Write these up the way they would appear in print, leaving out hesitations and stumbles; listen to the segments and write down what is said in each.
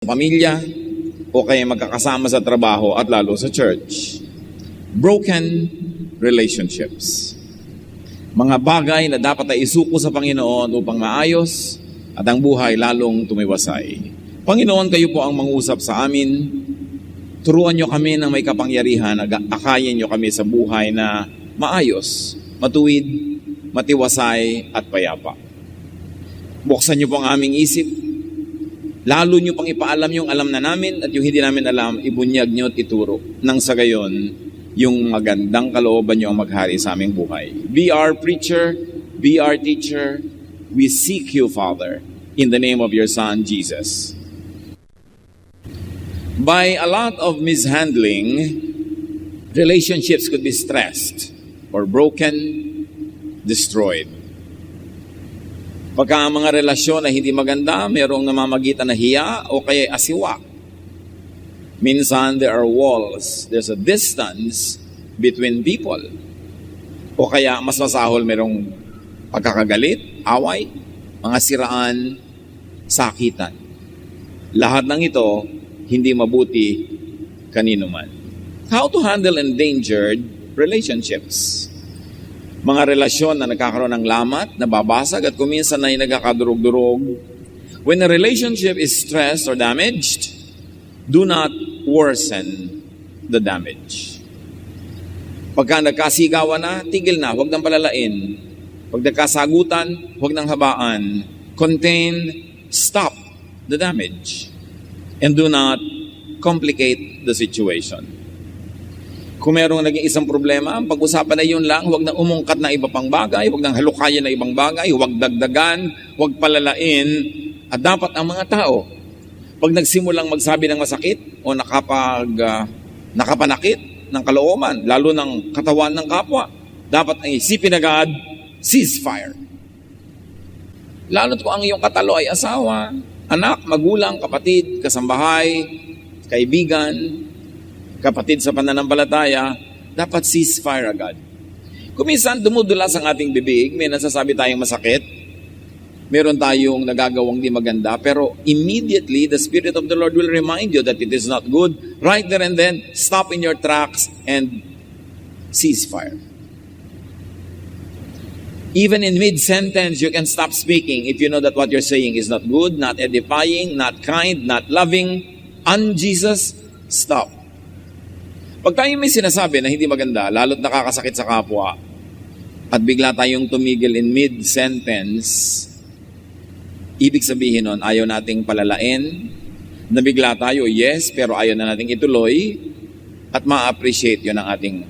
pamilya o kaya magkakasama sa trabaho at lalo sa church. Broken relationships. Mga bagay na dapat ay isuko sa Panginoon upang maayos at ang buhay lalong tumiwasay. Panginoon, kayo po ang mangusap sa amin. Turuan nyo kami ng may kapangyarihan, akayin nyo kami sa buhay na maayos, matuwid, matiwasay at payapa. Buksan nyo po ang aming isip. Lalo nyo pang ipaalam yung alam na namin at yung hindi namin alam, ibunyag nyo at ituro. Nang sa gayon, yung magandang kalooban nyo ang maghari sa aming buhay. Be our preacher, be our teacher. We seek you, Father, in the name of your Son, Jesus. By a lot of mishandling, relationships could be stressed or broken, destroyed. Pagka mga relasyon na hindi maganda, mayroong namamagitan na hiya o kaya asiwa. Minsan, there are walls. There's a distance between people. O kaya, mas masahol, mayroong pagkakagalit, away, mga siraan, sakitan. Lahat ng ito, hindi mabuti kanino man. How to handle endangered relationships? Mga relasyon na nagkakaroon ng lamat, nababasag at kuminsan na ay nagkakadurog-durog. When a relationship is stressed or damaged, do not worsen the damage. Pagka nagkasigawan na, tigil na, huwag nang palalain. Pag nagkasagutan, huwag nang habaan. Contain, stop the damage. And do not complicate the situation. Kung mayroong naging isang problema, ang pag-usapan na yun lang, huwag nang umungkat na iba pang bagay, huwag nang halukayan na ibang bagay, huwag dagdagan, huwag palalain. At dapat ang mga tao, pag nagsimulang magsabi ng masakit o nakapanakit ng kalooban, lalo ng katawan ng kapwa, dapat ang isipin agad, ceasefire. Lalo't kung ang iyong katalo ay asawa, anak, magulang, kapatid, kasambahay, kaibigan, kapatid sa pananampalataya, dapat ceasefire agad. Kung minsan dumudulas ang ating bibig, may nasasabi tayong masakit, meron tayong nagagawang di maganda, pero immediately the Spirit of the Lord will remind you that it is not good. Right there and then, stop in your tracks and ceasefire. Even in mid-sentence, you can stop speaking if you know that what you're saying is not good, not edifying, not kind, not loving. Un-Jesus, stop. Pag tayo may sinasabi na hindi maganda, lalo't nakakasakit sa kapwa, at bigla tayong tumigil in mid-sentence, ibig sabihin nun, ayaw nating palalain, nabigla tayo, yes, pero ayaw na nating ituloy, at ma-appreciate yun ng ating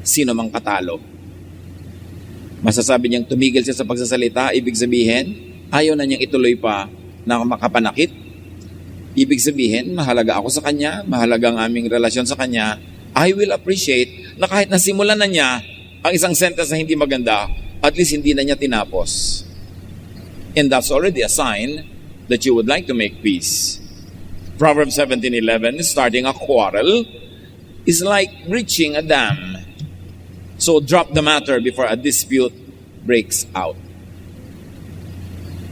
sino mang katalo. Masasabi niyang tumigil siya sa pagsasalita, ibig sabihin, ayaw na niyang ituloy pa na makapanakit. Ibig sabihin, mahalaga ako sa kanya, mahalaga ang aming relasyon sa kanya. I will appreciate na kahit nasimulan na niya ang isang sentence na hindi maganda, at least hindi na niya tinapos. And that's already a sign that you would like to make peace. Proverbs 17:11, starting a quarrel is like breaching a dam. So drop the matter before a dispute breaks out.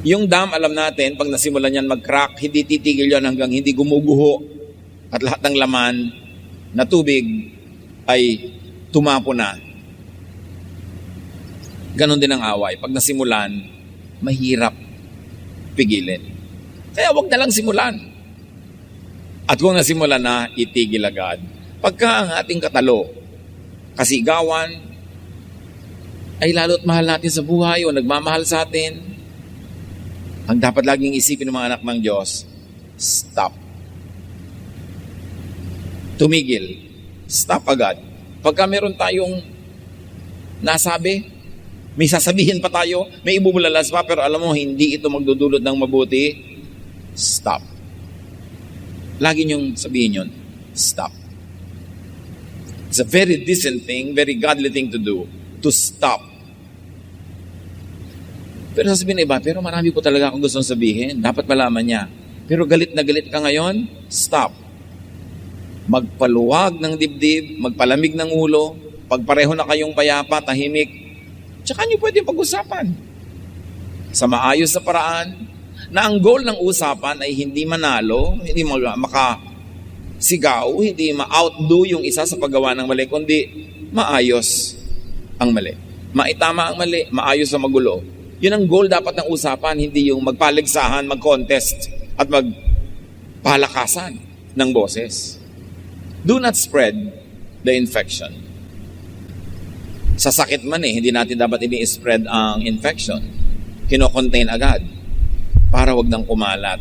Yung dam, alam natin, pag nasimulan yan mag-crack, hindi titigil yan hanggang hindi gumuguho at lahat ng laman na tubig ay tumapo na. Ganon din ang away. Pag nasimulan, mahirap pigilin. Kaya wag na lang simulan. At kung nasimulan na, itigil agad. Pagka ang ating katalo, kasigawan, ay lalo't mahal natin sa buhay o nagmamahal sa atin, ang dapat laging isipin ng mga anak ng Diyos, stop. Tumigil. Stop agad. Pagka meron tayong nasabi, may sasabihin pa tayo, may ibubulalas pa, pero alam mo, hindi ito magdudulot ng mabuti, stop. Lagi niyong sabihin yun, stop. It's a very decent thing, very godly thing to do, to stop. Pero sasabihin na iba, pero marami po talaga akong gustong sabihin. Dapat malaman niya. Pero galit na galit ka ngayon, stop. Magpaluwag ng dibdib, magpalamig ng ulo, pag pareho na kayong payapa, tahimik, tsaka niyo pwede pag-usapan. Sa maayos na paraan, Na ang goal ng usapan ay hindi manalo, hindi makasigaw, hindi ma-outdo yung isa sa paggawa ng mali, kundi maayos ang mali. Maitama ang mali, maayos ang magulo. Yun ang goal dapat ng usapan, hindi yung magpaligsahan, mag-contest, at magpalakasan ng boses. Do not spread the infection. Sa sakit man hindi natin dapat ini-spread ang infection. Kino-contain agad para wag nang kumalat.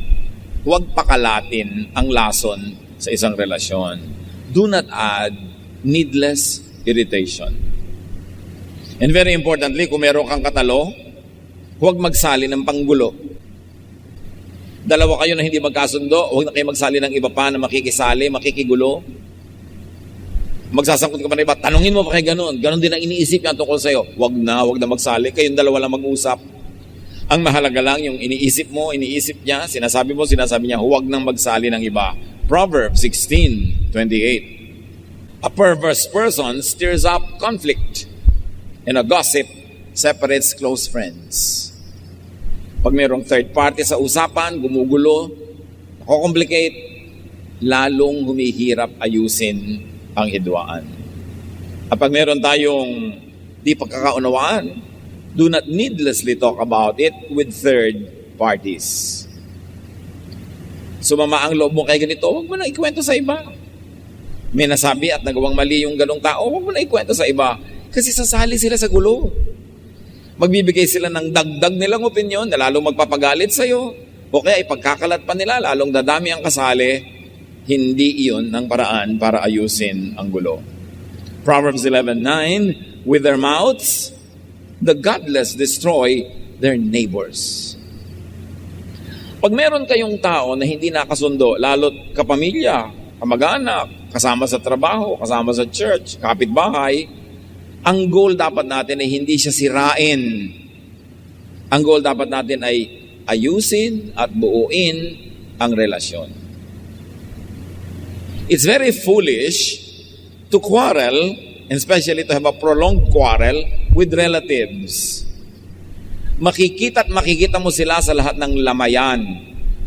Huwag pakalatin ang lason sa isang relasyon. Do not add needless irritation. And very importantly, kung meron kang katalo, huwag magsali ng panggulo. Dalawa kayo na hindi magkasundo, huwag na kayo magsali ng iba pa na makikisali, makikigulo. Magsasangkot ka pa na iba, tanungin mo pa kayo ganun. Ganun din ang iniisip niya tungkol sa'yo. Huwag na magsali. Kayong dalawa lang mag-usap. Ang mahalaga lang yung iniisip mo, iniisip niya, sinasabi mo, sinasabi niya, huwag nang magsali ng iba. Proverbs 16:28. A perverse person stirs up conflict, and a gossip separates close friends. Pag mayroong third party sa usapan, gumugulo, nako-complicate, lalong humihirap ayusin ang hidwaan. At pag meron tayong di pagkakaunawaan, do not needlessly talk about it with third parties. Sumama ang loob mo kay ganito, huwag mo na ikwento sa iba. May nasabi at nagawang mali yung ganong tao, huwag mo na ikwento sa iba. Kasi sasali sila sa gulo. Magbibigay sila ng dagdag nilang opinyon na lalong magpapagalit sa'yo. O kaya ipagkakalat pa nila, lalong dadami ang kasali. Hindi iyon ang paraan para ayusin ang gulo. Proverbs 11:9, with their mouths, the godless destroy their neighbors. Pag meron kayong tao na hindi nakasundo, lalo't kapamilya, kamag-anak, kasama sa trabaho, kasama sa church, kapitbahay, ang goal dapat natin ay hindi siya sirain. Ang goal dapat natin ay ayusin at buuin ang relasyon. It's very foolish to quarrel, and especially to have a prolonged quarrel with relatives. Makikita mo sila sa lahat ng lamayan,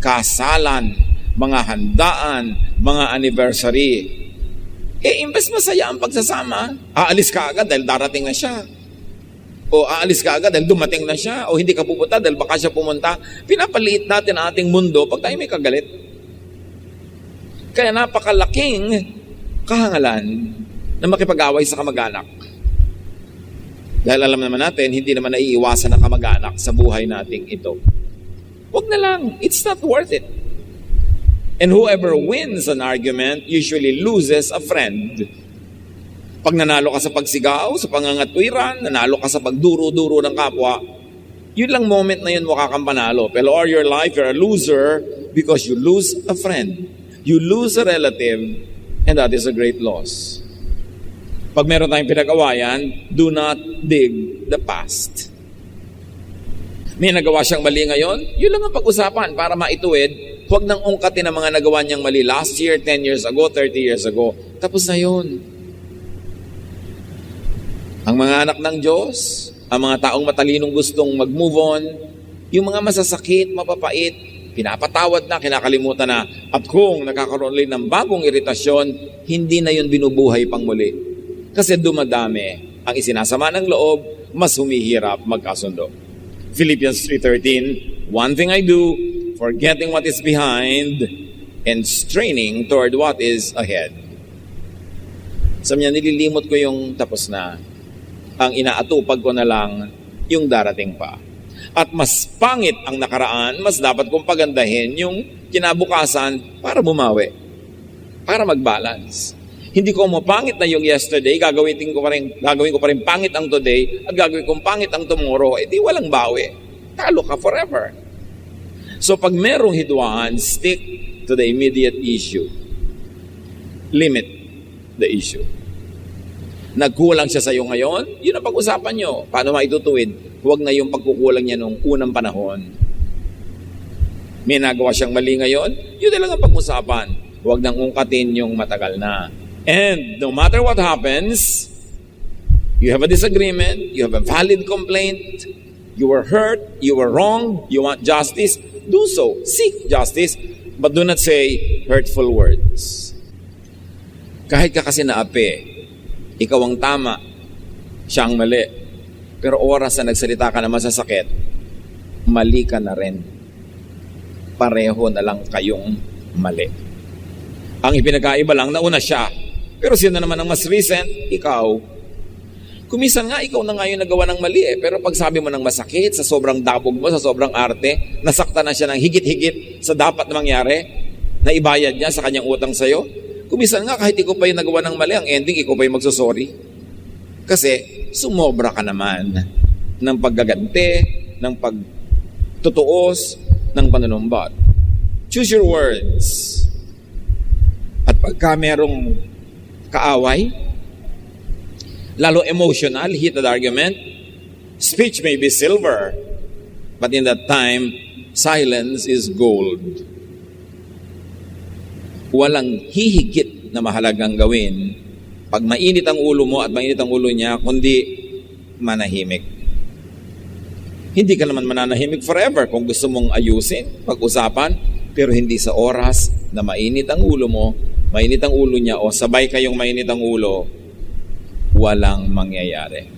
kasalan, mga handaan, mga anniversary. Imbes masaya ang pagsasama, aalis ka agad dahil darating na siya. O aalis ka agad dahil dumating na siya. O hindi ka pupunta dahil baka siya pumunta. Pinapaliit natin ang ating mundo pag tayo may kagalit. Kaya napakalaking kahangalan na makipag-away sa kamag-anak. Dahil alam naman natin, hindi naman naiiwasan ng kamag-anak sa buhay nating ito. Huwag na lang. It's not worth it. And whoever wins an argument usually loses a friend. Pag nanalo ka sa pagsigaw, sa pangangatwiran, nanalo ka sa pagduro-duro ng kapwa, yun lang moment na yun mukha kang panalo. Pero all your life, you're a loser because you lose a friend. You lose a relative, and that is a great loss. Pag meron tayong pinag-awayan, do not dig the past. May nagawa siyang mali ngayon, yun lang ang pag-usapan para maituwid. Huwag nang ungkatin ang mga nagawa niyang mali last year, 10 years ago, 30 years ago. Tapos na yun. Ang mga anak ng Diyos, ang mga taong matalinong gustong mag-move on, yung mga masasakit, mapapait, pinapatawad na, kinakalimutan na. At kung nagkakaroon ulit ng bagong iritasyon, hindi na yun binubuhay pang muli. Kasi dumadami ang isinasama ng loob, mas humihirap magkasundo. Philippians 3:13, one thing I do, forgetting what is behind and straining toward what is ahead. Sabi niya, nililimot ko yung tapos na. Ang inaatupag ko na lang yung darating pa. At mas pangit ang nakaraan, mas dapat kong pagandahin yung kinabukasan para bumawi. Para mag-balance. Hindi ko mapangit na yung yesterday, gagawin ko pa rin pangit ang today, at gagawin kong pangit ang tomorrow, di walang bawi. Talo ka forever. So pag merong hidwaan, stick to the immediate issue. Limit the issue. Nagkulang siya sa iyo ngayon, yun ang pag-usapan nyo. Paano maitutuwid? Huwag na yung pagkukulang niya nung unang panahon. May nagawa siyang mali ngayon, yun na lang ang pag-usapan. Huwag nang ungkatin yung matagal na. And no matter what happens, you have a disagreement, you have a valid complaint, you were hurt, you were wrong, you want justice, do so. Seek justice, but do not say hurtful words. Kahit ka kasi naapi, ikaw ang tama, siya ang mali. Pero oras na nagsalita ka na masasakit, mali ka na rin. Pareho na lang kayong mali. Ang ipinagkaiba lang, nauna siya. Pero sino naman ang mas recent? Ikaw. Kumisan nga, ikaw na nga yung nagawa ng mali Pero pag sabi mo ng masakit, sa sobrang dabog mo, sa sobrang arte, nasakta na siya ng higit-higit sa dapat na mangyari, na ibayad niya sa kanyang utang sa'yo. Kumisan nga, kahit ikaw pa yung nagawa ng mali, ang ending, ikaw pa yung magsusorry. Kasi, sumobra ka naman ng paggaganti, ng pagtutuos, ng panunumbat. Choose your words. At pagka merong kaaway, lalo emotional, heated argument, speech may be silver, but in that time, silence is gold. Walang hihigit na mahalagang gawin pag mainit ang ulo mo at mainit ang ulo niya, kundi manahimik. Hindi ka naman mananahimik forever kung gusto mong ayusin, pag-usapan, pero hindi sa oras na mainit ang ulo mo, mainit ang ulo niya, o sabay kayong mainit ang ulo, walang mangyayari.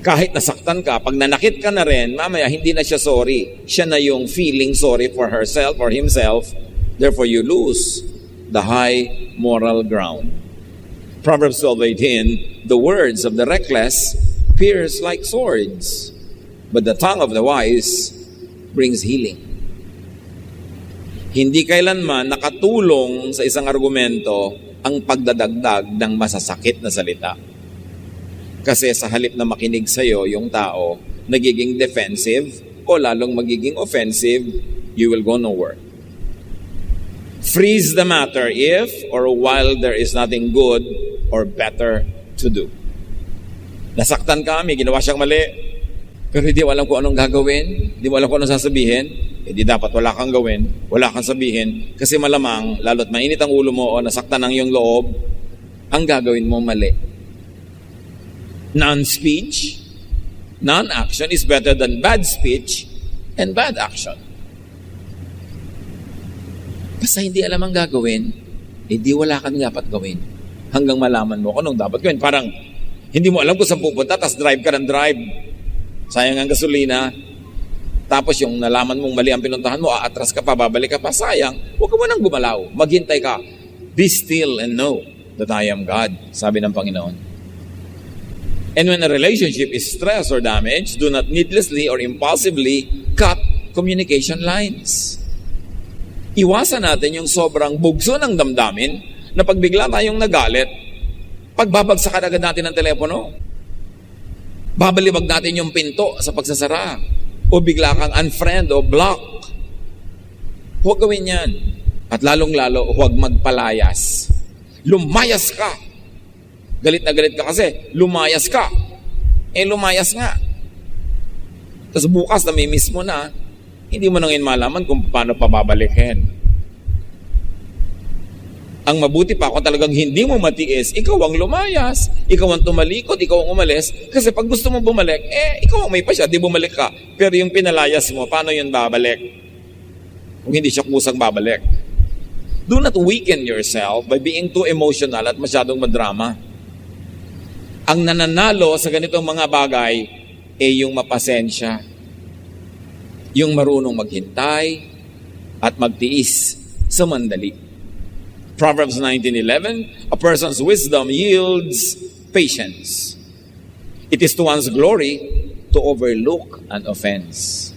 Kahit nasaktan ka, pag nanakit ka na rin, mamaya hindi na siya sorry. Siya na yung feeling sorry for herself or himself. Therefore, you lose the high moral ground. Proverbs 12:18, the words of the reckless pierce like swords, but the tongue of the wise brings healing. Hindi kailanman nakatulong sa isang argumento ang pagdadagdag ng masasakit na salita. Kasi sa halip na makinig sa'yo yung tao, nagiging defensive o lalong magiging offensive, you will go nowhere. Freeze the matter if or while there is nothing good or better to do. Nasaktan ka, may ginawa siyang mali, pero hindi mo alam kung anong gagawin, hindi mo alam kung anong sasabihin, di dapat wala kang gawin, wala kang sabihin, kasi malamang, lalo't mainit ang ulo mo o nasaktan ang iyong loob, ang gagawin mo mali. Non-speech, non-action is better than bad speech and bad action. Basta hindi alam ang gagawin, di wala kang dapat gawin. Hanggang malaman mo kung anong dapat gawin. Parang, hindi mo alam kung saan pupunta, tapos drive ka ng drive. Sayang ang gasolina. Tapos yung nalaman mong mali ang pinuntahan mo, aatras ka pa, babalik ka pa, sayang. Huwag ka mo nang gumalaw. Maghintay ka. Be still and know that I am God, sabi ng Panginoon. And when a relationship is stressed or damaged, do not needlessly or impulsively cut communication lines. Iwasan natin yung sobrang bugso ng damdamin na pag bigla tayong nagalit, pagbabagsakan agad natin ang telepono. Babalibag natin yung pinto sa pagsasara. O bigla kang unfriend o block. Huwag gawin yan. At lalong-lalo, huwag magpalayas. Lumayas ka. Galit na galit ka kasi, lumayas ka. Lumayas nga. Tapos bukas na may miss mo na, hindi mo na ngayon malaman kung paano pababalikin. Ang mabuti pa kung talagang hindi mo matiis, ikaw ang lumayas, ikaw ang tumalikod, ikaw ang umalis. Kasi pag gusto mo bumalik, ikaw ang may pasya, di bumalik ka. Pero yung pinalayas mo, paano yun babalik? Kung hindi siya kusang babalik. Do not weaken yourself by being too emotional at masyadong madrama. Ang nananalo sa ganitong mga bagay yung mapasensya. Yung marunong maghintay at magtiis sa mandali. Proverbs 19:11, a person's wisdom yields patience. It is to one's glory to overlook an offense.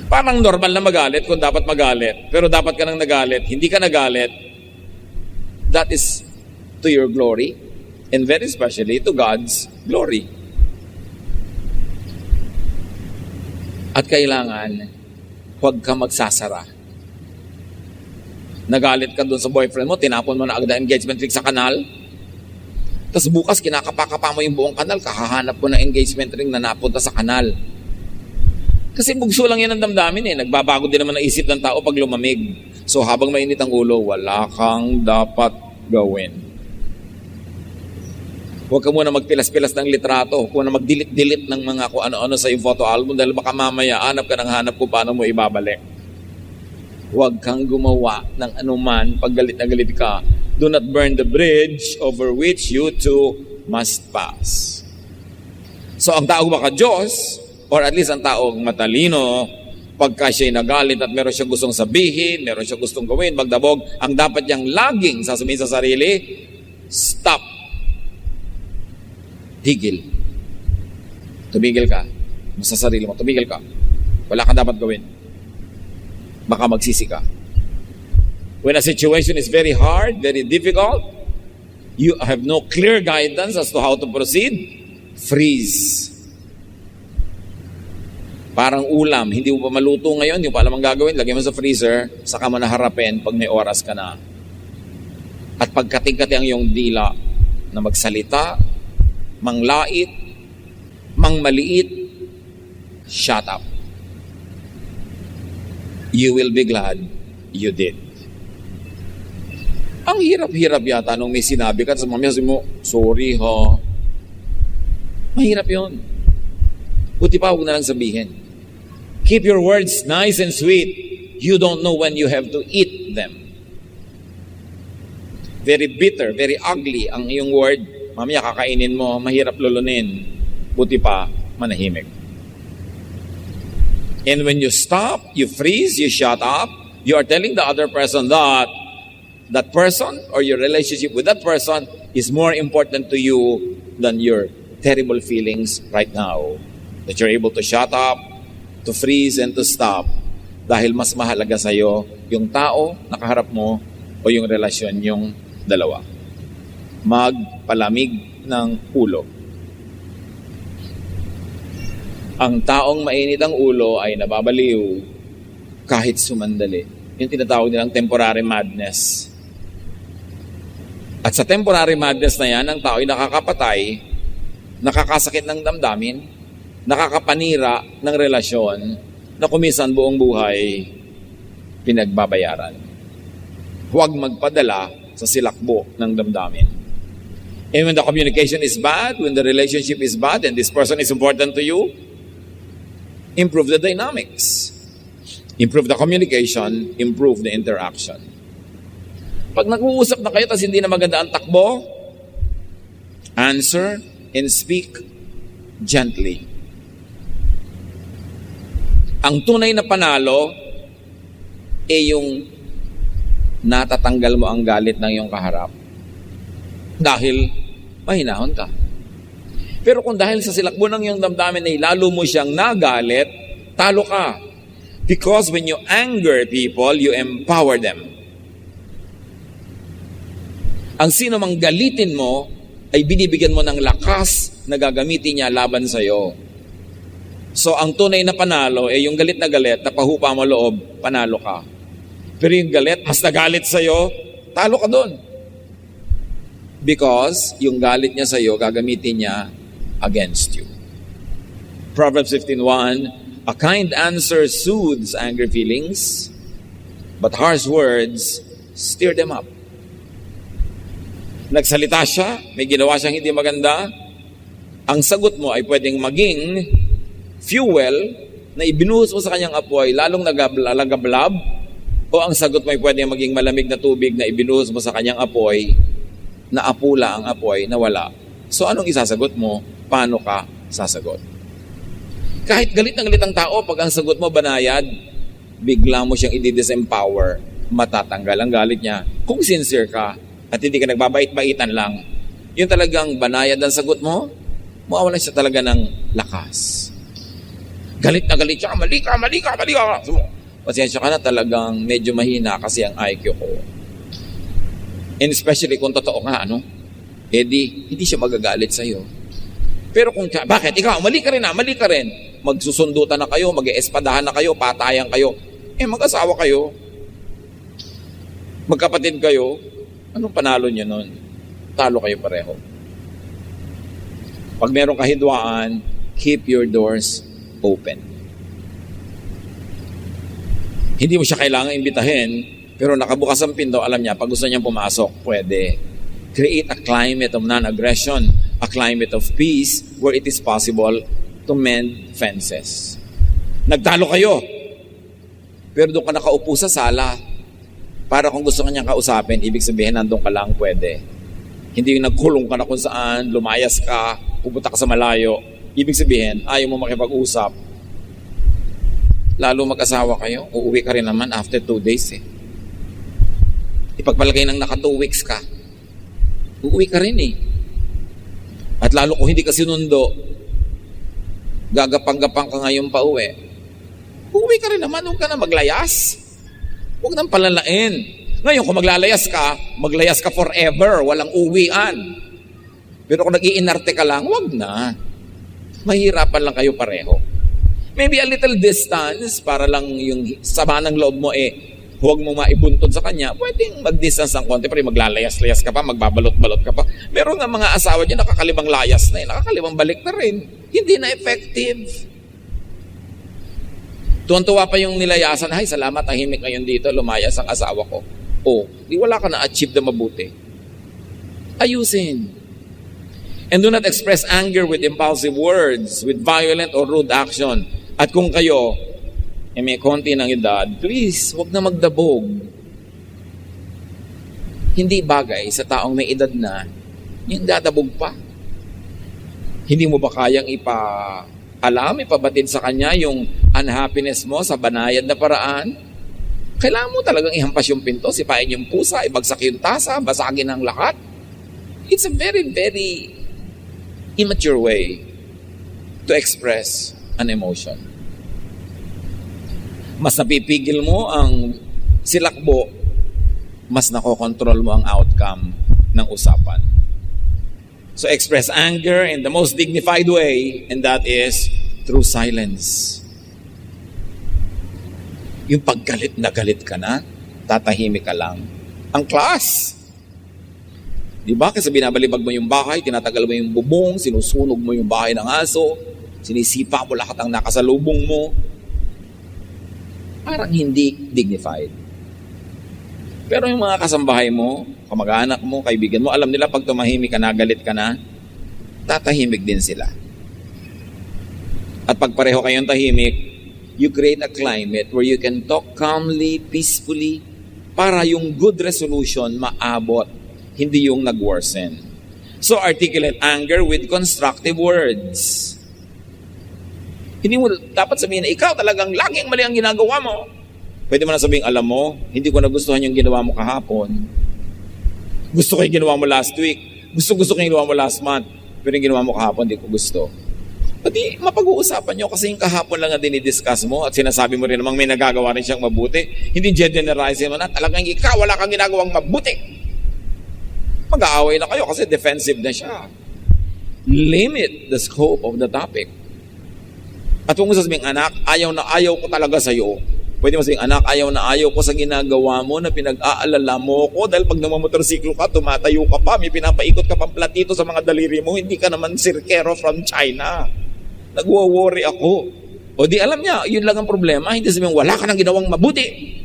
Parang normal na magalit kung dapat magalit, pero dapat ka nang nagalit, hindi ka nagalit, that is to your glory, and very especially to God's glory. At kailangan, huwag ka magsasara. Nagalit ka doon sa boyfriend mo, tinapon mo na agad ang engagement ring sa kanal. Tapos bukas, kinakapa-kapa mo yung buong kanal, kahahanap ko ng engagement ring na napunta sa kanal. Kasi bugso lang yan ang damdamin Nagbabago din naman ang isip ng tao pag lumamig. So habang mainit ang ulo, wala kang dapat gawin. Huwag ka muna magpilas-pilas ng litrato. Huwag ka muna mag-delete-delete ng mga kung ano-ano sa iyong photo album dahil baka mamaya hanap ka ng hanap kung paano mo ibabalik. Huwag kang gumawa ng anuman pag galit na galit ka. Do not burn the bridge over which you two must pass. So ang taong maka-Diyos, or at least ang taong matalino, pagka siya'y nagalit at meron siyang gustong sabihin, meron siyang gustong gawin, magdabog, ang dapat niyang laging sasabihin sa sarili, stop. Tigil. Tumigil ka. Sa sarili mo, tumigil ka. Wala kang dapat gawin. Baka magsisi ka. When a situation is very hard, very difficult, you have no clear guidance as to how to proceed, freeze. Parang ulam, hindi mo pa maluto ngayon, hindi mo pa alam ang gagawin, lagay mo sa freezer, saka mo naharapin pag may oras ka na. At pagkating-kati ang iyong dila na magsalita, manglait, mangmaliit, shut up. You will be glad you did. Ang hirap-hirap yata nung may sinabi ka sa mamaya mo, sorry ha. Mahirap yun. Buti pa huwag na lang sabihin. Keep your words nice and sweet. You don't know when you have to eat them. Very bitter, very ugly ang iyong word. Mamaya kakainin mo, mahirap lulunin. Buti pa, manahimik. And when you stop, you freeze, you shut up, you are telling the other person that that person or your relationship with that person is more important to you than your terrible feelings right now. That you're able to shut up, to freeze, and to stop. Dahil mas mahalaga sa'yo yung tao na kaharap mo o yung relasyon yung dalawa. Magpalamig ng ulo. Ang taong mainit ang ulo ay nababaliw kahit sumandali. Yung tinatawag nilang temporary madness. At sa temporary madness na yan, ang tao ay nakakapatay, nakakasakit ng damdamin, nakakapanira ng relasyon na kumisan buong buhay pinagbabayaran. Huwag magpadala sa silakbo ng damdamin. And when the communication is bad, when the relationship is bad, and this person is important to you, improve the dynamics. Improve the communication, improve the interaction. Pag nag-uusap na kayo tapos hindi na maganda ang takbo, answer and speak gently. Ang tunay na panalo ay yung natatanggal mo ang galit ng iyong kaharap dahil mahinahon ka. Pero kung dahil sa silakbo ng iyong damdamin ay lalo mo siyang nagalit, talo ka. Because when you anger people, you empower them. Ang sino mang galitin mo, ay binibigyan mo ng lakas na gagamitin niya laban sa'yo. So ang tunay na panalo ay yung galit na pahupa mo loob, panalo ka. Pero yung galit, mas nagalit sa'yo, talo ka doon. Because yung galit niya sa'yo, gagamitin niya against you. Proverbs 15:1, a kind answer soothes angry feelings, but harsh words stir them up. Nagsalita siya, may ginawa siyang hindi maganda, ang sagot mo ay pwedeng maging fuel na ibinuhos mo sa kanyang apoy, lalong nagagablab, o ang sagot mo ay pwedeng maging malamig na tubig na ibinuhos mo sa kanyang apoy, na apula ang apoy, na wala. So anong isasagot mo? Paano ka sasagot? Kahit galit ng galit ang tao, pag ang sagot mo banayad, bigla mo siyang i-disempower, matatanggal ang galit niya. Kung sincere ka, at hindi ka nagbabait-baitan lang, yung talagang banayad ang sagot mo, mawawalan siya talaga ng lakas. Galit na galit siya, mali ka. So, pasensya ka na, talagang medyo mahina kasi ang IQ ko. And especially kung totoo nga, hindi siya magagalit sa'yo. Pero kung, bakit? Ikaw, mali ka rin. Magsusundutan na kayo, mag-espadahan na kayo, patayan kayo. Mag-asawa kayo. Magkapatid kayo. Anong panalo niyo nun? Talo kayo pareho. Pag merong kahidwaan, keep your doors open. Hindi mo siya kailangan imbitahin, pero nakabukas ang pinto, alam niya, pag gusto niyang pumasok, pwede. Create a climate of non-aggression. a climate of peace where it is possible to mend fences. Nagtalo kayo, pero doon ka nakaupo sa sala para kung gusto ka niyang kausapin, ibig sabihin nandun ka lang pwede. Hindi yung nagkulong ka na kung saan, lumayas ka, pupunta ka sa malayo, ibig sabihin ayaw mo makipag-usap. Lalo mag-asawa kayo, uuwi ka rin naman after 2 days eh. Ipagpalagay ng naka 2 weeks ka, uuwi ka rin eh. At lalo kung hindi ka sinundo, gagapang-gapang ka ngayon pa uwi, uuwi ka rin naman, huwag ka na maglayas. Huwag nang palalain. Ngayon kung maglayas ka forever, walang uwian. Pero kung nag-iinarte ka lang, huwag na. Mahirapan lang kayo pareho. Maybe a little distance para lang yung sama ng loob mo huwag mo maibuntod sa kanya. Pwedeng mag-distance ng konti, pero maglalayas-layas ka pa, magbabalot-balot ka pa. Meron nga mga asawa dyan, nakakalimang layas na nakakalimang balik na rin. Hindi na effective. Tuwan-tuwa pa yung nilayasan, ay salamat, tahimik ngayon dito, lumayas ang asawa ko. Di wala ka na-achieve na mabuti. Ayusin. And do not express anger with impulsive words, with violent or rude action. At kung kayo, may konti ng edad, please, huwag na magdabog. Hindi bagay sa taong may edad na, yung dadabog pa. Hindi mo ba kayang ipabatid sa kanya yung unhappiness mo sa banayad na paraan? Kailangan mo talagang ihampas yung pinto, sipain yung pusa, ibagsak yung tasa, basagin ang lahat. It's a very, very immature way to express an emotion. Mas napipigil mo ang silakbo, mas nakokontrol mo ang outcome ng usapan. So express anger in the most dignified way, and that is through silence. Yung paggalit na galit ka na, tatahimik ka lang. Ang class! Di ba? Kasi binabalibag mo yung bahay, tinatagal mo yung bubong, sinusunog mo yung bahay ng aso, sinisipa mo lahat ang nakasalubong mo. Parang hindi dignified. Pero yung mga kasambahay mo, kamag-anak mo, kaibigan mo, alam nila pag tumahimik ka na, galit ka na, tatahimik din sila. At pag pareho kayong tahimik, you create a climate where you can talk calmly, peacefully, para yung good resolution maabot, hindi yung nag-worsen. So articulate anger with constructive words. Hindi mo dapat sabihin na ikaw talagang laging mali ang ginagawa mo. Pwede mo na sabihin, alam mo, hindi ko nagustuhan yung ginawa mo kahapon. Gusto ko yung ginawa mo last week. Gusto ko yung ginawa mo last month. Pero yung ginawa mo kahapon, hindi ko gusto. Pati mapag-uusapan nyo kasi yung kahapon lang na dinidiscuss mo at sinasabi mo rin namang may nagagawa rin siyang mabuti. Hindi generalize mo na talagang ikaw wala kang ginagawang mabuti. Mag-aaway na kayo kasi defensive na siya. Limit the scope of the topic. At kung mo sasabihin, anak, ayaw na ayaw ko talaga sa'yo. Pwede mo sabihin, anak, ayaw na ayaw ko sa ginagawa mo na pinag-aalala mo ko dahil pag namamotorsiklo ka, tumatayo ka pa, may pinapaikot ka pang platito sa mga daliri mo, hindi ka naman sirkero from China. Nagwo-worry ako. O di alam niya, yun lang ang problema. Hindi sabihin, wala ka nang ginawang mabuti.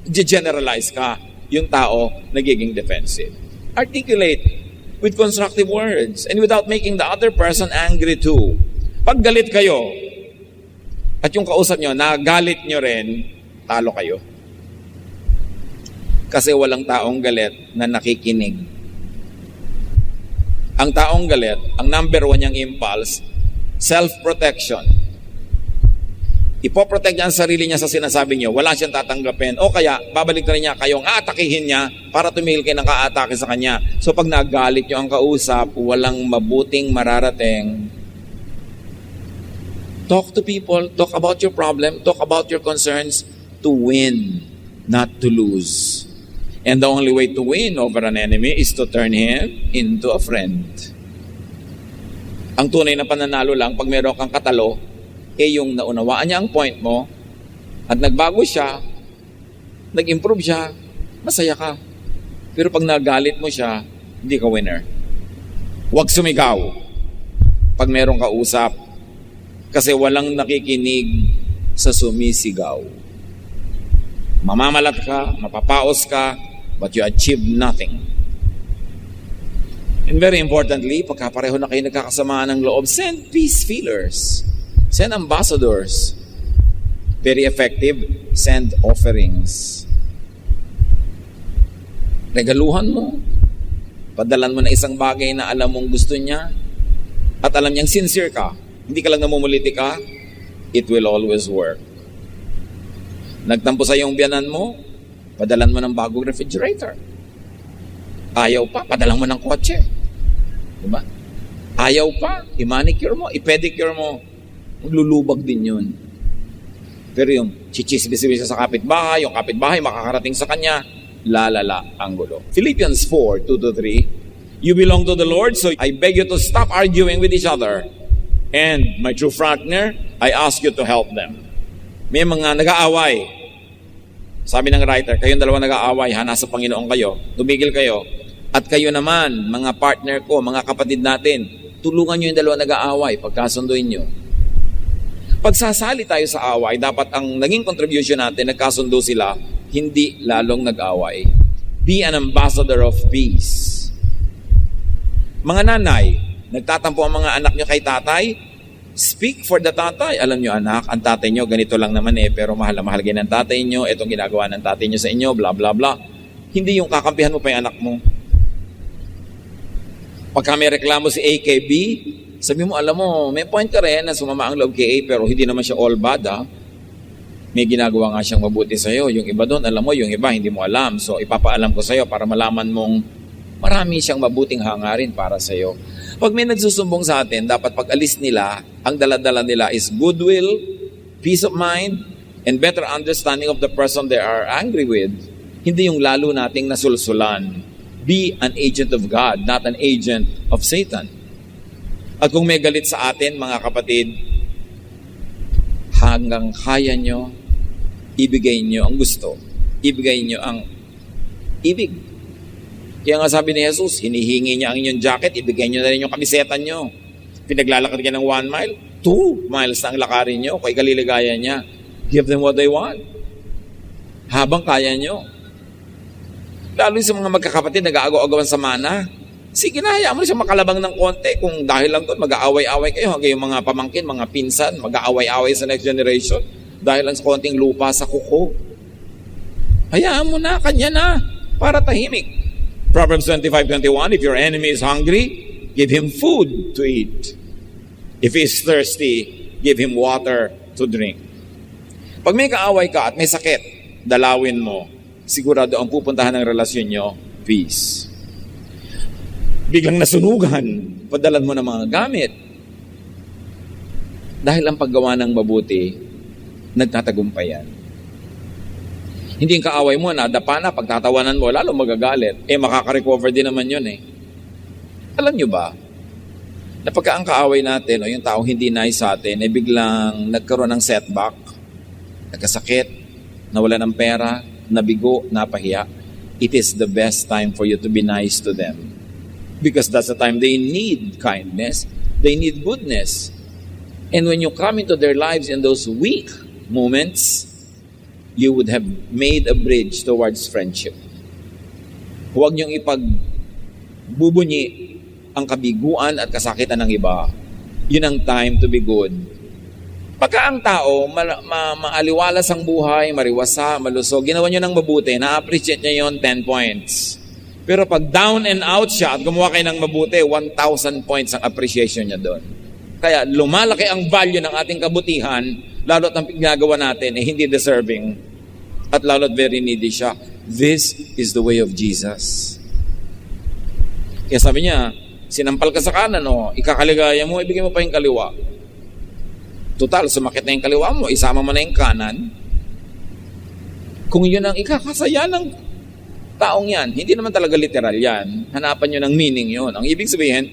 Generalize ka. Yung tao, nagiging defensive. Articulate with constructive words and without making the other person angry too. Pag galit kayo, at yung kausap nyo, nagalit nyo rin, talo kayo. Kasi walang taong galit na nakikinig. Ang taong galit, ang number 1 niyang impulse, self-protection. Ipoprotect niya ang sarili niya sa sinasabi niyo, wala siyang tatanggapin. O kaya, babalik na rin niya kayong aatakihin niya para tumigil kayo ng kaatake sa kanya. So pag nagalit niyo ang kausap, walang mabuting mararating. Talk to people, talk about your problem, talk about your concerns to win, not to lose. And the only way to win over an enemy is to turn him into a friend. Ang tunay na pananalo lang pag meron kang katalo, yung naunawaan niya ang point mo at nagbago siya, nag-improve siya, masaya ka. Pero pag nagalit mo siya, hindi ka winner. Huwag sumigaw pag merong kausap. Kasi walang nakikinig sa sumisigaw. Mamamalat ka, mapapaos ka, but you achieve nothing. And very importantly, pagka pareho na kayo nagkakasamaan ng loob, send peace feelers. Send ambassadors. Very effective, send offerings. Regaluhan mo. Padalan mo na isang bagay na alam mong gusto niya at alam niyang sincere ka. Hindi ka lang namumuliti ka, it will always work. Nagtampo sa iyong biyanan mo, padalan mo ng bagong refrigerator. Ayaw pa, padalan mo ng kotse. Diba? Ayaw pa, i-manicure mo, i-pedicure mo. Maglulubag din yun. Pero yung chichisbis sa kapitbahay, yung kapitbahay makakarating sa kanya, lalala ang gulo. Philippians 4:2-3, you belong to the Lord, so I beg you to stop arguing with each other. And my true partner, I ask you to help them. May mga nag-aaway. Sabi ng writer, kayong dalawa nag-aaway, nasa Panginoon kayo, tumigil kayo. At kayo naman, mga partner ko, mga kapatid natin, tulungan nyo yung dalawa nag-aaway, pagkasunduin nyo. Pagsasali tayo sa away, dapat ang naging contribution natin, nagkasundo sila, hindi lalong nag-away. Be an ambassador of peace. Mga nanay, nagtatampo ang mga anak nyo kay tatay, speak for the tatay. Alam nyo anak, ang tatay nyo, ganito lang naman pero mahal na mahal ng tatay nyo, itong ginagawa ng tatay nyo sa inyo, bla bla bla. Hindi yung kakampihan mo pa yung anak mo. Pagka may reklamo si A kay B, sabi mo, alam mo, may point ka rin na sumama ang loob kay A, pero hindi naman siya all bad, ha? May ginagawa nga siyang mabuti sa'yo. Yung iba doon, alam mo, yung iba hindi mo alam. So, ipapaalam ko sa'yo para malaman mong marami siyang mabuting hangarin para sa'yo. Pag may nagsusumbong sa atin, dapat pag alis nila, ang daladala nila is goodwill, peace of mind, and better understanding of the person they are angry with. Hindi yung lalo nating nasulsulan. Be an agent of God, not an agent of Satan. At kung may galit sa atin, mga kapatid, hanggang kaya nyo, ibigay nyo ang gusto. Ibigay nyo ang ibig. Kaya nga sabi ni Jesus, hinihingi niya ang inyong jacket, ibigay nyo na rin yung kamiseta nyo. Pinaglalakad ka ng 1 mile, 2 miles na ang lakarin nyo, kay kaliligaya niya. Give them what they want. Habang kaya nyo. Lalo sa mga magkakapatid, nag-aagaw-agawan sa mana. Sige na, hayaan mo siya makalabang ng konti. Kung dahil lang doon, mag-aaway-away kayo. Hanggang yung mga pamangkin, mga pinsan, mag-aaway-away sa next generation. Dahil lang sa konting lupa sa kuko. Hayaan mo na, kanya na. Para tahimik. Proverbs 25:21, if your enemy is hungry, give him food to eat. If he is thirsty, give him water to drink. Pag may kaaway ka at may sakit, dalawin mo. Sigurado ang pupuntahan ng relasyon nyo, peace. Biglang nasunugan, padalan mo ng mga gamit. Dahil ang paggawa ng mabuti, nagtatagumpay yan. Hindi yung kaaway mo, nadapa na, pagtatawanan mo, lalo magagalit. Makaka-recover din naman yun Alam nyo ba, na pagka ang kaaway natin, o yung taong hindi nice sa atin, biglang nagkaroon ng setback, nagkasakit, nawala ng pera, nabigo, napahiya, it is the best time for you to be nice to them. Because that's the time they need kindness, they need goodness. And when you come into their lives in those weak moments, you would have made a bridge towards friendship. Huwag niyong ipagbubunyi ang kabiguan at kasakitan ng iba. Yun ang time to be good. Pagka ang tao, maaliwalas ang buhay, mariwasa, malusog, ginawa nyo ng mabuti, na-appreciate niya yon 10 points. Pero pag down and out siya at gumawa kayo ng mabuti, 1,000 points ang appreciation niya doon. Kaya lumalaki ang value ng ating kabutihan, lalo't ang ginagawa natin hindi deserving at lalo't very needy siya. This is the way of Jesus. Kaya sabi niya, sinampal ka sa kanan, ikakaligaya mo, ibigay mo pa yung kaliwa. Total, sumakit na yung kaliwa mo, isama mo na yung kanan. Kung yun ang ikakasaya ng taong yan, hindi naman talaga literal yan. Hanapan nyo ng meaning yun. Ang ibig sabihin,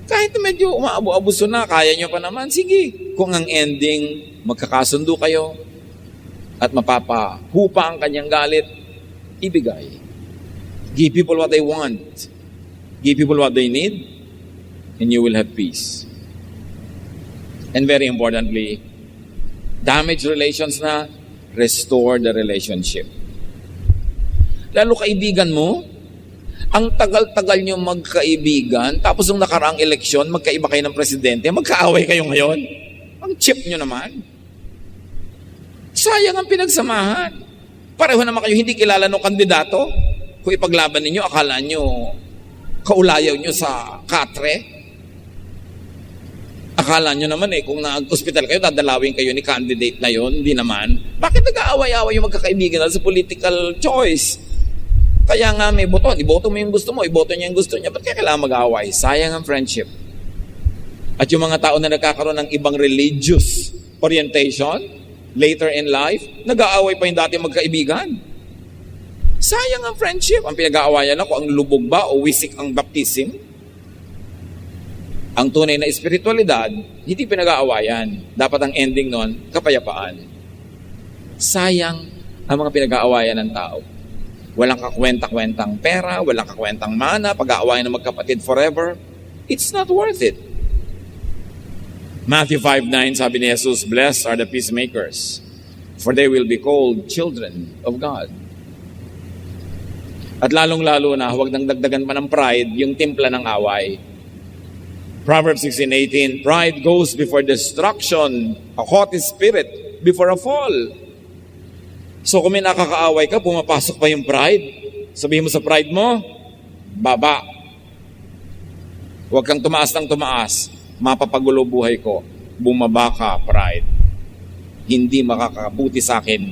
kahit medyo umaabu-abuso na, kaya nyo pa naman, sige. Kung ang ending, magkakasundo kayo at mapapahupa ang kanyang galit, ibigay. Give people what they want. Give people what they need, and you will have peace. And very importantly, damage relations na, restore the relationship. Lalo kaibigan mo, Ang tagal-tagal nyo magkaibigan, tapos nung nakaraang eleksyon, magkaiba kayo ng presidente, magkaaway kayo ngayon. Ang cheap nyo naman. Sayang ang pinagsamahan. Pareho naman kayo hindi kilala ng kandidato. Kung ipaglaban ninyo, akala nyo kaulayaw nyo sa katre. Akala nyo naman kung nag-hospital kayo, dadalawin kayo ni candidate na yon, hindi naman. Bakit nag-aaway-aaway yung magkakaibigan sa political choice? Kaya nga may boto, iboto mo yung gusto mo, iboto niya yung gusto niya. Ba't kaya kailangan mag-aaway? Sayang ang friendship. At yung mga tao na nagkakaroon ng ibang religious orientation, later in life, nag-aaway pa yung dati magkaibigan. Sayang ang friendship. Ang pinag-aawayan ako, ang lubog ba o wisik ang baptism? Ang tunay na espiritualidad, hindi pinag-aawayan. Dapat ang ending nun, kapayapaan. Sayang ang mga pinag-aawayan ng tao. Walang kakwenta-kwentang pera, walang kakwentang mana, pag-aawayan ng magkapatid forever. It's not worth it. Matthew 5:9, sabi ni Jesus, "Blessed are the peacemakers, for they will be called children of God." At lalong-lalo na, huwag nang dagdagan pa ng pride yung timpla ng away. Proverbs 16:18, "Pride goes before destruction, a haughty spirit before a fall." So kung may nakakaaway ka, pumapasok pa yung pride. Sabihin mo sa pride mo, baba. Huwag kang tumaas ng tumaas. Mapapagulo buhay ko. Bumaba ka, pride. Hindi makakabuti sa akin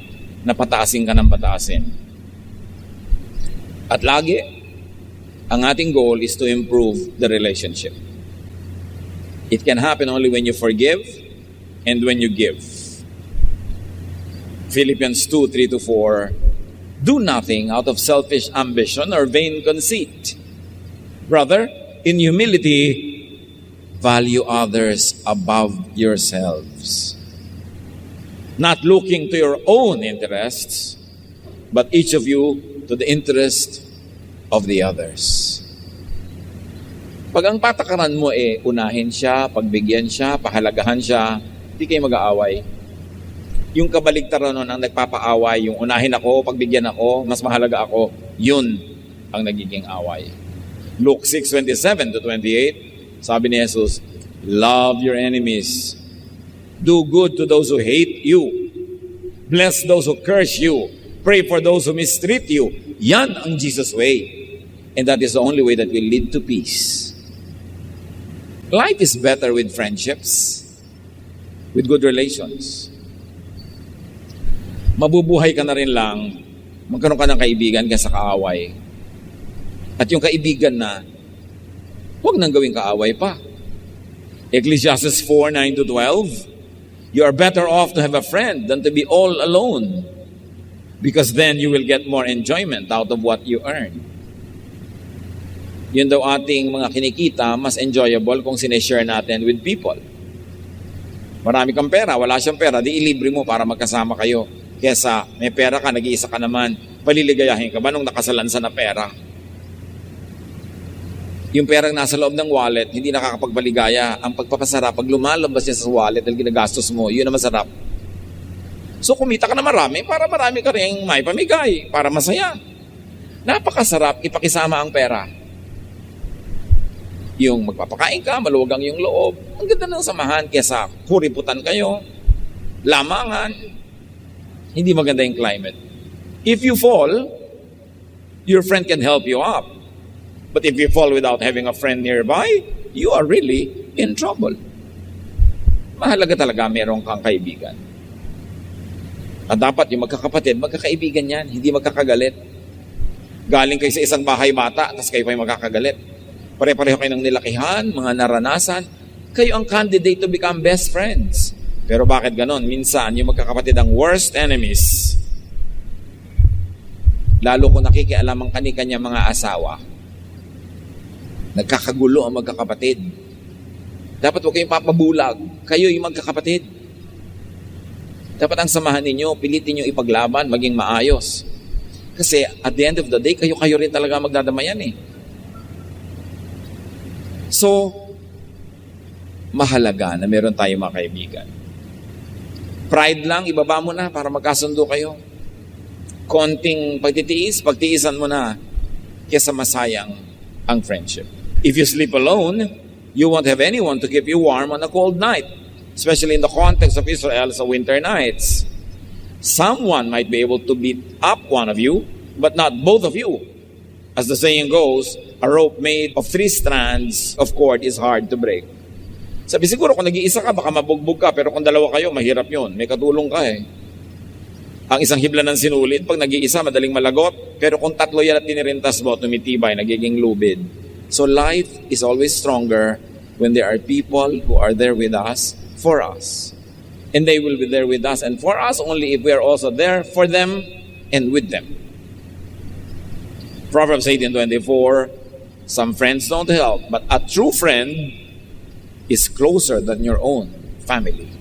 na pataasin ka ng pataasin. At lagi, ang ating goal is to improve the relationship. It can happen only when you forgive and when you give. Philippians 2:3-4, "Do nothing out of selfish ambition or vain conceit. Rather, in humility, value others above yourselves. Not looking to your own interests, but each of you to the interest of the others." Pag ang patakaran mo unahin siya, pagbigyan siya, pahalagahan siya, hindi kayo mag-aaway. Yung kabaligtaran nun ang nagpapaaway, yung unahin ako, pagbigyan ako, mas mahalaga ako, yun ang nagiging away. Luke 6:27-28, sabi ni Jesus, "Love your enemies. Do good to those who hate you. Bless those who curse you. Pray for those who mistreat you." Yan ang Jesus way. And that is the only way that will lead to peace. Life is better with friendships, with good relations. Mabubuhay ka na rin lang, magkaroon ka ng kaibigan kaysa kaaway. At yung kaibigan na, huwag nang gawing kaaway pa. Ecclesiastes 4:9-12, "You are better off to have a friend than to be all alone, because then you will get more enjoyment out of what you earn." Yun daw ating mga kinikita, mas enjoyable kung sineshare natin with people. Marami kang pera, wala siyang pera, di ilibre mo para magkasama kayo. Kesa may pera ka, nag-iisa ka naman, paliligayahin ka ba nung nakasalansa na pera? Yung perang nasa loob ng wallet, hindi nakakapagpaligaya. Ang pagpapasarap, pag lumalabas niya sa wallet dahil ginagastos mo, yun ang masarap. So kumita ka na marami, para marami ka rin may pamigay, para masaya. Napakasarap ipakisama ang pera. Yung magpapakain ka, maluwagang yung loob. Ang ganda ng samahan kesa kuriputan kayo, lamangan. Hindi maganda yung climate. If you fall, your friend can help you up. But if you fall without having a friend nearby, you are really in trouble. Mahalaga talaga meron kang kaibigan. At dapat yung magkakapatid, magkakaibigan yan, hindi magkakagalit. Galing kayo sa isang bahay bata, tapos kayo pa yung magkakagalit. Pare-pareho kayo ng nilakihan, mga naranasan. Kayo ang candidate to become best friends. Pero bakit ganon? Minsan, yung magkakapatid ang worst enemies. Lalo kung nakikialam ang kani-kanya mga asawa. Nagkakagulo ang magkakapatid. Dapat huwag kayong papabulag. Kayo yung magkakapatid. Dapat ang samahan ninyo, pilitin nyo ipaglaban, maging maayos. Kasi at the end of the day, kayo rin talaga magdadamayan . So, mahalaga na meron tayong mga kaibigan. Pride lang, ibaba mo na para magkasundo kayo. Konting pagtitiis, pagtiisan mo na kesa masayang ang friendship. If you sleep alone, you won't have anyone to keep you warm on a cold night, especially in the context of Israel sa winter nights. Someone might be able to beat up one of you, but not both of you. As the saying goes, a rope made of 3 strands of cord is hard to break. Sabi siguro kung nag-iisa ka, baka mabugbog ka, pero kung dalawa kayo, mahirap yun. May katulong ka eh. Ang isang hibla ng sinulit, pag nag-iisa, madaling malagot. Pero kung 3 yan at tinirintas mo, tumitibay, nagiging lubid. So life is always stronger when there are people who are there with us, for us. And they will be there with us and for us only if we are also there for them and with them. Proverbs 18:24, some friends don't help, but a true friend is closer than your own family.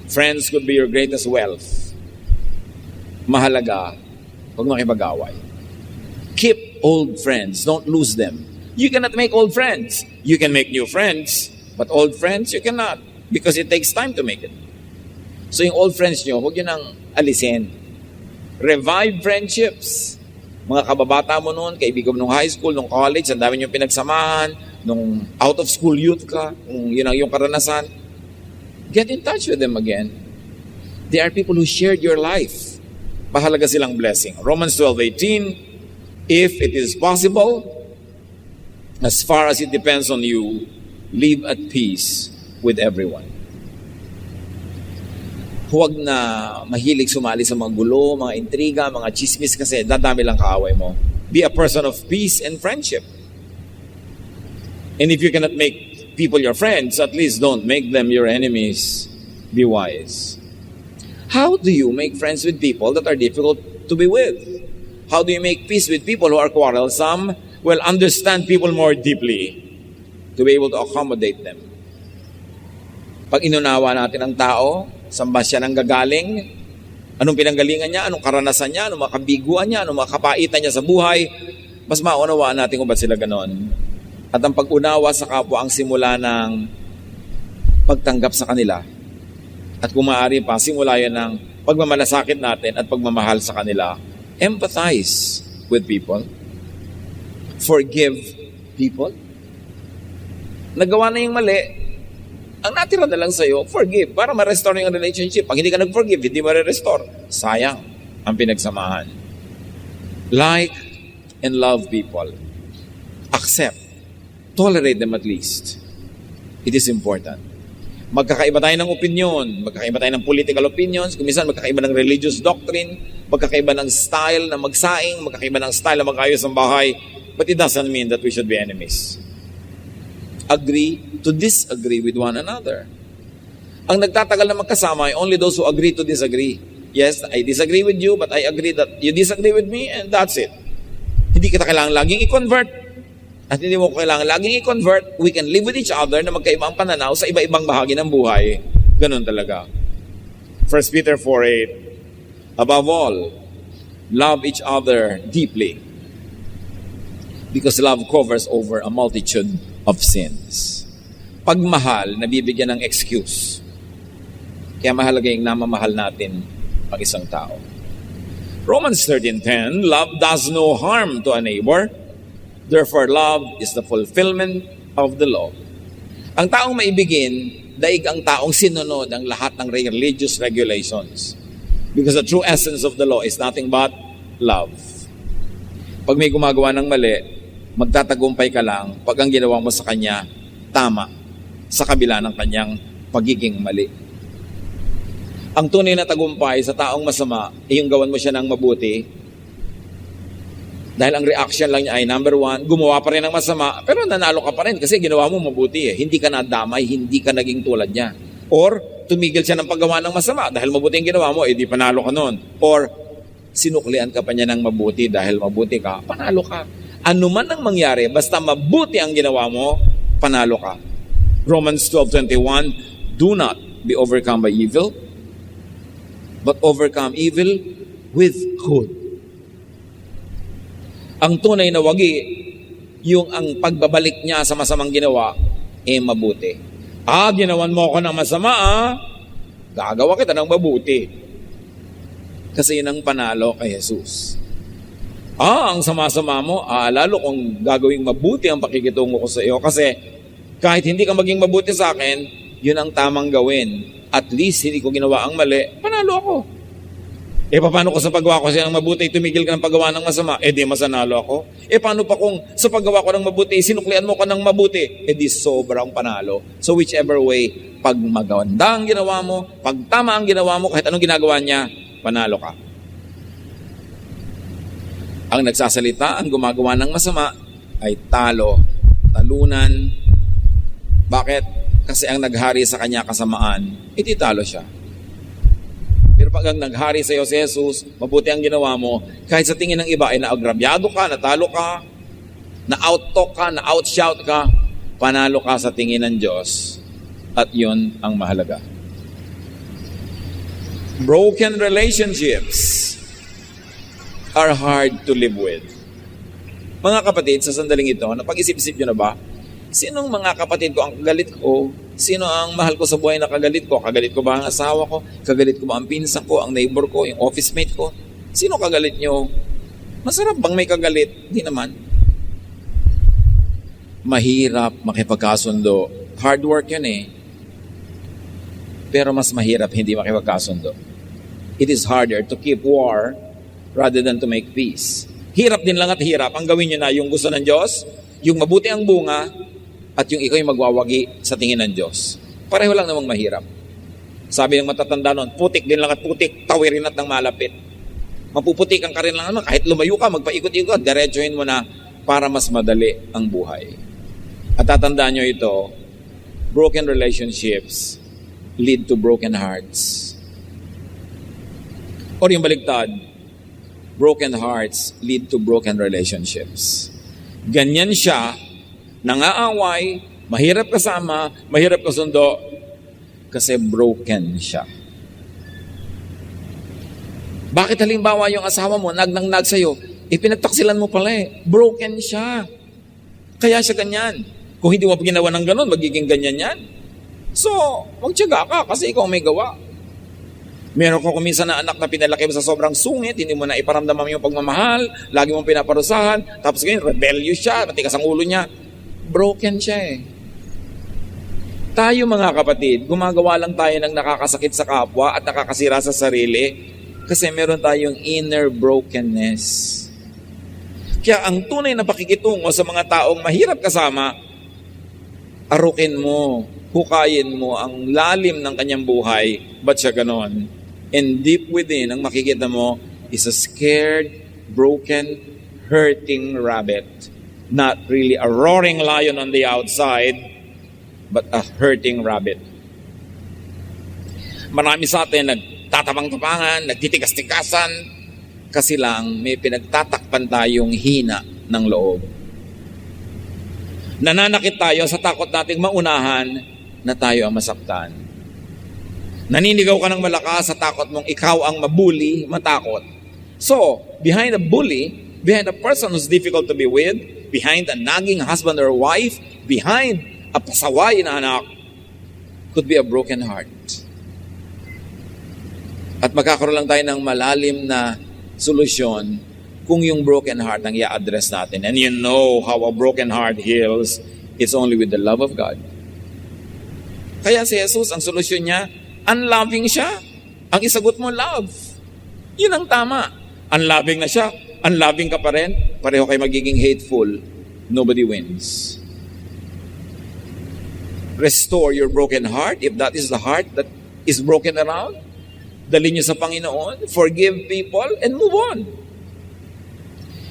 Friends could be your greatest wealth. Mahalaga, huwag makipag-away. Keep old friends, don't lose them. You cannot make old friends. You can make new friends, but old friends you cannot because it takes time to make it. So yung old friends nyo, huwag yun ang alisin. Revive friendships. Mga kababata mo noon, kaibigan mo nung high school, nung college, ang dami nyo pinagsamahan, nung out of school youth ka, kung yun ang iyong karanasan, get in touch with them again. They are people who shared your life. Mahalaga silang blessing. Romans 12:18, if it is possible, as far as it depends on you, live at peace with everyone. Huwag na mahilig sumali sa mga gulo, mga intriga, mga chismis kasi dadami lang kaaway mo. Be a person of peace and friendship. And if you cannot make people your friends, at least don't make them your enemies. Be wise. How do you make friends with people that are difficult to be with? How do you make peace with people who are quarrelsome? Well, understand people more deeply to be able to accommodate them. Pag inunawa natin ang tao, saan ba siya nang gagaling? Anong pinanggalingan niya? Anong karanasan niya? Anong makabiguan niya? Anong makapaitan niya sa buhay? Mas maunawaan natin kung ba't sila ganon. At ang pag-unawa sa kapwa ang simula ng pagtanggap sa kanila. At kung maaari pa, simula yan ng pagmamalasakit natin at pagmamahal sa kanila. Empathize with people. Forgive people. Nagawa na yung mali, ang natira na lang sa'yo, forgive, para ma-restore yung relationship. Pag hindi ka nag-forgive, hindi ma-restore. Sayang ang pinagsamahan. Like and love people. Accept. Tolerate them at least. It is important. Magkakaiba tayo ng opinion, magkakaiba tayo ng political opinions, kung minsan magkakaiba ng religious doctrine, magkakaiba ng style na magsaing, magkakaiba ng style na mag-ayos ng bahay, but it doesn't mean that we should be enemies. Agree to disagree with one another. Ang nagtatagal na magkasama ay only those who agree to disagree. Yes, I disagree with you, but I agree that you disagree with me, and that's it. Hindi kita kailangan laging i-convert. At hindi mo kailangan laging i-convert. We can live with each other na magkaibang pananaw sa iba-ibang bahagi ng buhay. Ganun talaga. 1 Peter 4:8, above all, love each other deeply, because love covers over a multitude of sins. Pagmahal, nabibigyan ng excuse. Kaya mahalaga yung namamahal natin ang isang tao. Romans 13:10, love does no harm to a neighbor. Therefore, love is the fulfillment of the law. Ang taong maibigin, daig ang taong sinunod ang lahat ng religious regulations. Because the true essence of the law is nothing but love. Pag may gumagawa ng mali, magtatagumpay ka lang pag ang ginawa mo sa kanya, tama, sa kabila ng kanyang pagiging mali. Ang tunay na tagumpay sa taong masama ay yung gawan mo siya ng mabuti. Dahil ang reaction lang niya ay, number 1, gumawa pa rin ng masama, pero nanalo ka pa rin kasi ginawa mo mabuti eh. Hindi ka nadamay, hindi ka naging tulad niya. Or, tumigil siya ng paggawa ng masama dahil mabuti ang ginawa mo, di panalo ka nun. Or, sinuklian ka pa niya ng mabuti dahil mabuti ka, panalo ka. Ano man ang mangyari, basta mabuti ang ginawa mo, panalo ka. Romans 12:21, do not be overcome by evil, but overcome evil with good. Ang tunay na wagi, yung ang pagbabalik niya sa masamang ginawa, mabuti. Ginawan mo ako ng masama, gagawa kita ng mabuti. Kasi yun ang panalo kay Jesus. Ang sama-sama mo, lalo kung gagawing mabuti ang pakikitungo ko sa iyo. Kasi kahit hindi ka maging mabuti sa akin, yun ang tamang gawin. At least hindi ko ginawa ang mali, panalo ako. Paano ko sa paggawa ko siya ng mabuti, tumigil ka ng paggawa ng masama, di masanalo ako. Paano pa kung sa paggawa ko ng mabuti, sinuklian mo ka ng mabuti, di sobrang panalo. So whichever way, pag maganda ang ginawa mo, pag tama ang ginawa mo, kahit anong ginagawa niya, panalo ka. Ang nagsasalita, ang gumagawa ng masama, ay talo, talunan. Bakit? Kasi ang naghari sa kanya kasamaan, talo siya. Pero pag ang naghari sa iyo si Jesus, mabuti ang ginawa mo, kahit sa tingin ng iba ay naagrabyado ka, natalo ka, na-out-talk ka, na-out-shout ka, panalo ka sa tingin ng Diyos. At yun ang mahalaga. Broken relationships are hard to live with. Mga kapatid, sa sandaling ito, napag-isip-isip nyo na ba? Sinong mga kapatid ko ang kagalit ko? Sino ang mahal ko sa buhay na kagalit ko? Kagalit ko ba ang asawa ko? Kagalit ko ba ang pinsan ko, ang neighbor ko, yung office mate ko? Sino kagalit nyo? Masarap bang may kagalit? Hindi naman. Mahirap makipagkasundo. Hard work yun eh. Pero mas mahirap hindi makipagkasundo. It is harder to keep war rather than to make peace. Hirap din lang at hirap. Ang gawin nyo na yung gusto ng Diyos, yung mabuti ang bunga, at yung ikaw yung magwawagi sa tingin ng Diyos. Pareho lang namang mahirap. Sabi ng matatanda noon, putik din lang at putik, tawirin at ng malapit. Mapuputikan ka rin lang naman, kahit lumayo ka, magpaikot-ikot, diretsuhin mo na para mas madali ang buhay. At tatandaan nyo ito, broken relationships lead to broken hearts. Or yung baligtad, broken hearts lead to broken relationships. Ganyan siya, nangaaway, mahirap kasama, mahirap kasundo, kasi broken siya. Bakit halimbawa yung asawa mo, nagnang-nag sa'yo, pinagtaksilan mo pala broken siya. Kaya siya ganyan. Kung hindi mo ginawa ng ganun, magiging ganyan yan. So, magtiyaga ka kasi ikaw may gawa. Meron ko kuminsan na anak na pinalaki mo sa sobrang sungit, hindi mo na iparamdam yung pagmamahal, lagi mong pinaparusahan, tapos ganyan, rebellious siya, matikas ang ulo niya. Broken siya Tayo mga kapatid, gumagawa lang tayo ng nakakasakit sa kapwa at nakakasira sa sarili kasi meron tayong inner brokenness. Kaya ang tunay na pakikitungo sa mga taong mahirap kasama, arukin mo, hukayin mo ang lalim ng kanyang buhay, ba't siya ganon? And deep within, ang makikita mo is a scared, broken, hurting rabbit. Not really a roaring lion on the outside, but a hurting rabbit. Marami sa atin nagtatapang-tapangan, nagtitigas-tigasan, kasi lang may pinagtatakpan tayong hina ng loob. Nananakit tayo sa takot nating maunahan na tayo ang masaktan. Naninigaw ka ng malakas sa takot mong ikaw ang mabully, matakot. So, behind a bully, behind a person who's difficult to be with, behind a nagging husband or wife, behind a pasaway na anak, could be a broken heart. At magkakaroon lang tayo ng malalim na solusyon kung yung broken heart ang i-address natin. And you know how a broken heart heals. It's only with the love of God. Kaya si Jesus, ang solusyon niya, unloving siya. Ang isagot mo, love. Yun ang tama. Unloving na siya, unloving ka pa rin, pareho kayo magiging hateful. Nobody wins. Restore your broken heart, if that is the heart that is broken around. Dali niyo sa Panginoon, forgive people, and move on.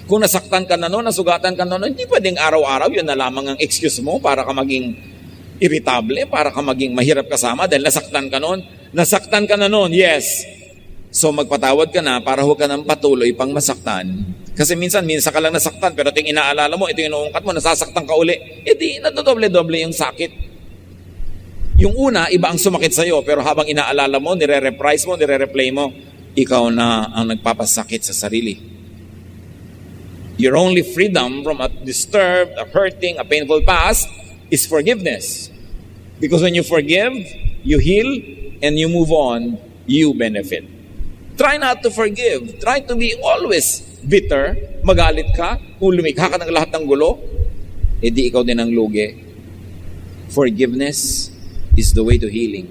Kung nasaktan ka na noon, nasugatan ka na noon, hindi pwedeng araw-araw, yun na lamang ang excuse mo para ka maging irritable, para ka maging mahirap kasama dahil nasaktan ka noon. Nasaktan ka na noon, yes. So magpatawad ka na para huwag ka nang patuloy pang masaktan. Kasi minsan ka lang nasaktan, pero ito yung inaalala mo, ito yung inuungkat mo, nasasaktan ka uli, di nadodoble-doble yung sakit. Yung una, iba ang sumakit sa'yo, pero habang inaalala mo, nire-reprise mo, nire-replay mo, ikaw na ang nagpapasakit sa sarili. Your only freedom from a disturbed, a hurting, a painful past is forgiveness. Because when you forgive, you heal, and you move on, you benefit. Try not to forgive. Try to be always bitter, magalit ka, kung lumikha ka ng lahat ng gulo, di ikaw din ang lugi. Forgiveness is the way to healing.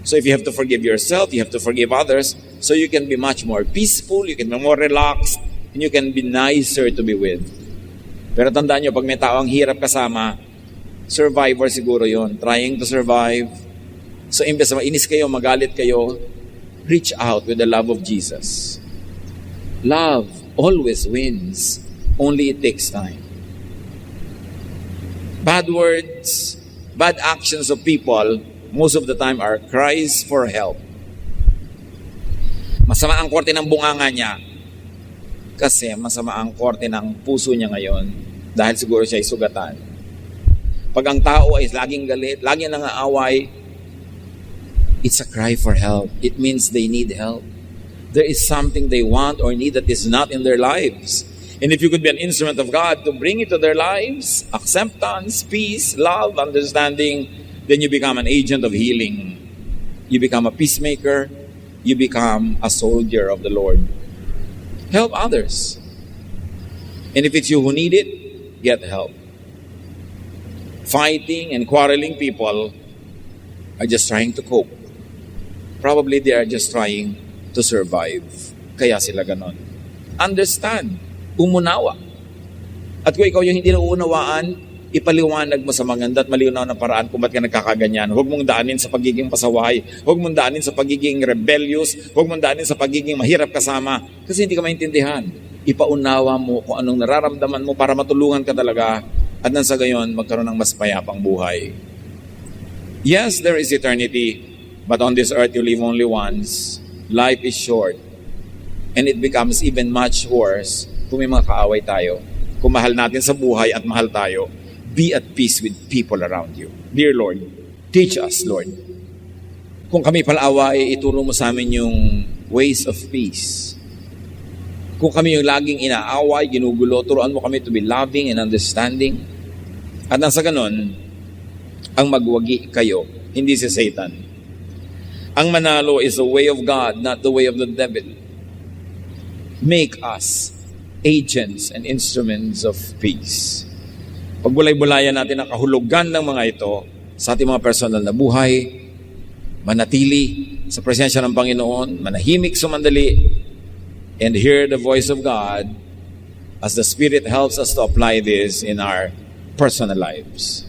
So if you have to forgive yourself, you have to forgive others, so you can be much more peaceful, you can be more relaxed, and you can be nicer to be with. Pero tandaan nyo, pag may tao ang hirap kasama, survivor siguro yon, trying to survive. So imbes na mainis kayo, magalit kayo, reach out with the love of Jesus. Love always wins, only it takes time. Bad words, bad actions of people, most of the time are cries for help. Masama ang korte ng bunganga niya kasi masama ang korte ng puso niya ngayon dahil siguro siya ay sugatan. Pag ang tao ay laging galit, laging nangaaway, it's a cry for help. It means they need help. There is something they want or need that is not in their lives. And if you could be an instrument of God to bring it to their lives, acceptance, peace, love, understanding, then you become an agent of healing. You become a peacemaker. You become a soldier of the Lord. Help others. And if it's you who need it, get help. Fighting and quarreling people are just trying to cope. Probably they are just trying to survive. Kaya sila ganon. Understand. Umunawa. At kung ikaw yung hindi nauunawaan, ipaliwanag mo sa maganda at malinaw na paraan kung ba't ka nagkakaganyan. Huwag mong daanin sa pagiging pasaway. Huwag mong daanin sa pagiging rebellious. Huwag mong daanin sa pagiging mahirap kasama. Kasi hindi ka maintindihan. Ipaunawa mo kung anong nararamdaman mo para matulungan ka talaga. At nang sa gayon, magkaroon ng mas payapang buhay. Yes, there is eternity. But on this earth, you live only once. Life is short. And it becomes even much worse kung may mga kaaway tayo. Kung mahal natin sa buhay at mahal tayo, be at peace with people around you. Dear Lord, teach us, Lord. Kung kami palaaway, ituro mo sa amin yung ways of peace. Kung kami yung laging inaaway, ginugulo, turuan mo kami to be loving and understanding. At nang sa ganon, ang magwagi kayo, hindi si Satan. Ang manalo is the way of God, not the way of the devil. Make us agents and instruments of peace. Pagbulay-bulayan natin ang kahulugan ng mga ito sa ating mga personal na buhay, manatili sa presensya ng Panginoon, manahimik sumandali, and hear the voice of God as the Spirit helps us to apply this in our personal lives.